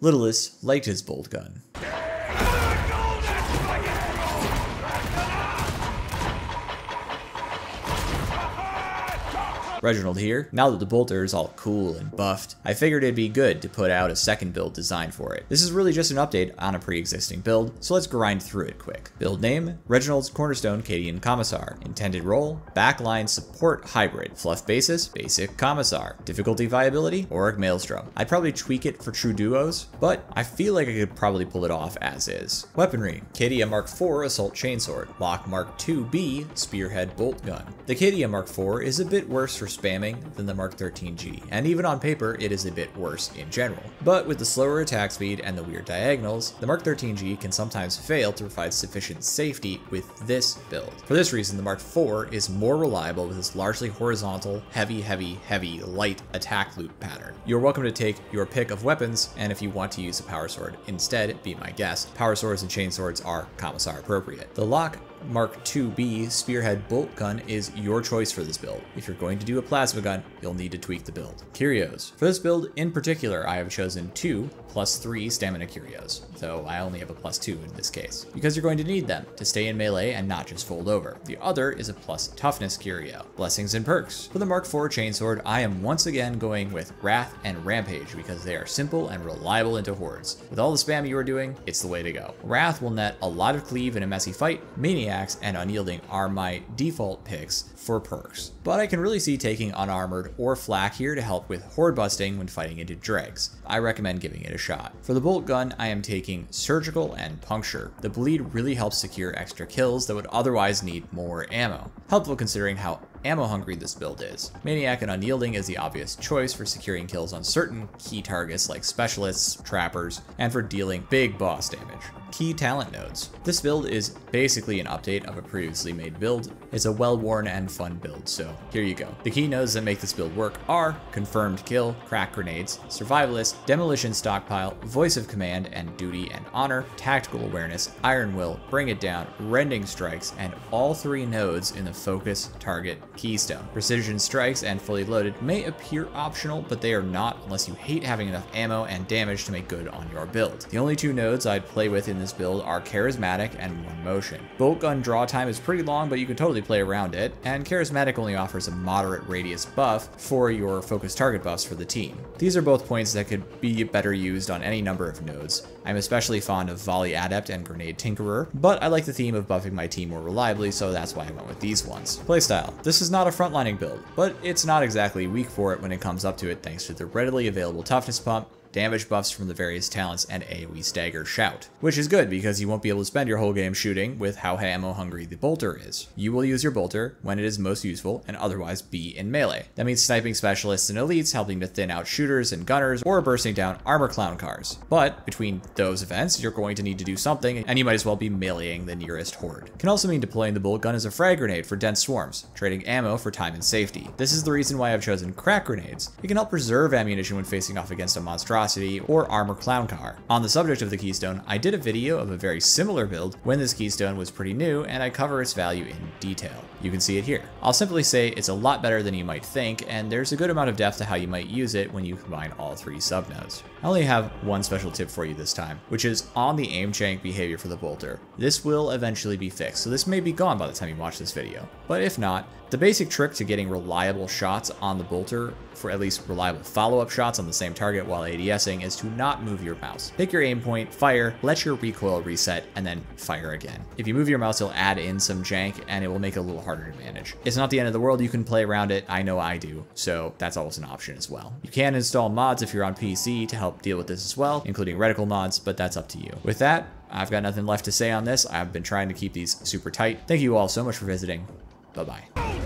Littlest liked his bolt gun. Reginald here. Now that the bolter is all cool and buffed, I figured it'd be good to put out a second build designed for it. This is really just an update on a pre-existing build, so let's grind through it quick. Build name, Reginald's Cornerstone Cadian Commissar. Intended role, backline support hybrid. Fluff basis, basic Commissar. Difficulty viability, Auric Maelstrom. I'd probably tweak it for true duos, but I feel like I could probably pull it off as is. Weaponry, Cadia Mark IV Assault Chainsword. Lock Mark IIB Spearhead Bolt Gun. The Cadia Mark IV is a bit worse for spamming than the Mark 13G, and even on paper it is a bit worse in general. But with the slower attack speed and the weird diagonals, the Mark 13G can sometimes fail to provide sufficient safety with this build. For this reason, the Mark IV is more reliable with its largely horizontal, heavy, light attack loop pattern. You're welcome to take your pick of weapons, and if you want to use a power sword instead, be my guest. Power swords and chain swords are Commissar appropriate. The Lock Mark IIB Spearhead Bolt Gun is your choice for this build. If you're going to do a plasma gun, you'll need to tweak the build. Curios. For this build in particular, I have chosen 2 +3 stamina Curios, though I only have a +2 in this case, because you're going to need them to stay in melee and not just fold over. The other is a plus toughness Curio. Blessings and perks. For the Mark IV Chainsword, I am once again going with Wrath and Rampage because they are simple and reliable into hordes. With all the spam you are doing, it's the way to go. Wrath will net a lot of cleave in a messy fight. Maniacs and Unyielding are my default picks for perks, but I can really see taking Unarmored or Flak here to help with horde busting when fighting into dregs. I recommend giving it a shot. For the bolt gun, I am taking Surgical and Puncture. The bleed really helps secure extra kills that would otherwise need more ammo. Helpful considering how ammo hungry this build is. Maniac and Unyielding is the obvious choice for securing kills on certain key targets like specialists, trappers, and for dealing big boss damage. Key talent nodes. This build is basically an update of a previously made build. It's a well-worn and fun build, so here you go. The key nodes that make this build work are Confirmed Kill, Crack Grenades, Survivalist, Demolition Stockpile, Voice of Command and Duty and Honor, Tactical Awareness, Iron Will, Bring It Down, Rending Strikes, and all 3 nodes in the Focus Target keystone. Precision Strikes and Fully Loaded may appear optional, but they are not unless you hate having enough ammo and damage to make good on your build. The only 2 nodes I'd play with in this build are Charismatic and One Motion. Bolt gun draw time is pretty long, but you can totally play around it, and Charismatic only offers a moderate radius buff for your focus target buffs for the team. These are both points that could be better used on any number of nodes. I'm especially fond of Volley Adept and Grenade Tinkerer, but I like the theme of buffing my team more reliably, so that's why I went with these ones. Playstyle. This is not a frontlining build, but it's not exactly weak for it when it comes up to it thanks to the readily available toughness pump, damage buffs from the various talents, and AoE stagger shout, which is good because you won't be able to spend your whole game shooting with how ammo hungry the bolter is. You will use your bolter when it is most useful and otherwise be in melee. That means sniping specialists and elites, helping to thin out shooters and gunners, or bursting down armor clown cars. But between those events, you're going to need to do something, and you might as well be meleeing the nearest horde. Can also mean deploying the bolt gun as a frag grenade for dense swarms, trading ammo for time and safety. This is the reason why I've chosen crack grenades. It can help preserve ammunition when facing off against a monstrosity or armor clown car. On the subject of the keystone, I did a video of a very similar build when this keystone was pretty new, and I cover its value in detail. You can see it here. I'll simply say it's a lot better than you might think, and there's a good amount of depth to how you might use it when you combine all 3 subnodes. I only have one special tip for you this time, which is on the aim jank behavior for the bolter. This will eventually be fixed, so this may be gone by the time you watch this video. But if not, the basic trick to getting reliable shots on the bolter, for at least reliable follow-up shots on the same target while ADSing, is to not move your mouse. Pick your aim point, fire, let your recoil reset, and then fire again. If you move your mouse, it'll add in some jank, and it will make it a little harder to manage. It's not the end of the world, you can play around it, I know I do, so that's always an option as well. You can install mods if you're on PC to help deal with this as well, including reticle mods, but that's up to you. With that, I've got nothing left to say on this. I've been trying to keep these super tight. Thank you all so much for visiting. Bye-bye.